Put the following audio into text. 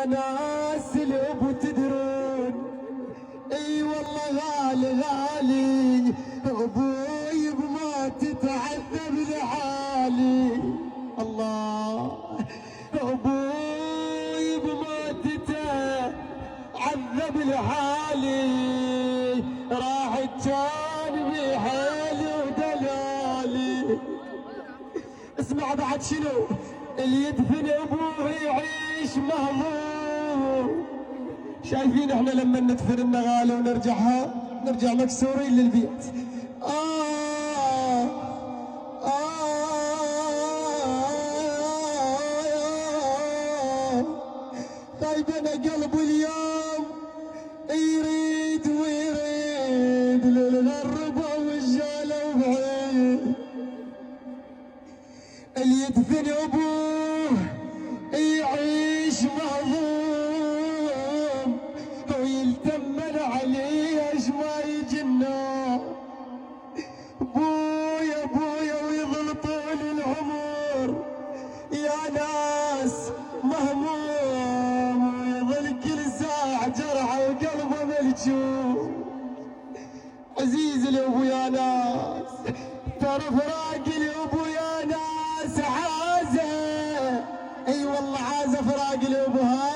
ناس الابو تدرون، اي والله غالي غالي ابوي بما تتعذب لحالي. الله ابوي بما تتعذب لحالي، راحت كان بحالي ودلالي. اسمع بعد شنو اللي يدفن ابوه يعيش مهضوم. شايفين احنا لما ندفن النغاله نرجع مكسورين للبيت. طيب انا قلبي اليوم يريد ويريد للغربه والجاله وبعيد. اللي يدفن ابوه يعيش مهضوم ويلتمن عليه اش ما يجنه. ابويا ابويا ويظل طول العمر يا ناس مهموم، ويظل كل ساعة جرحه وقلبه ملجوم. عزيز الابو يا ناس، ترى فراق الابو يا ناس عازة، اي والله عازة فراق الابو.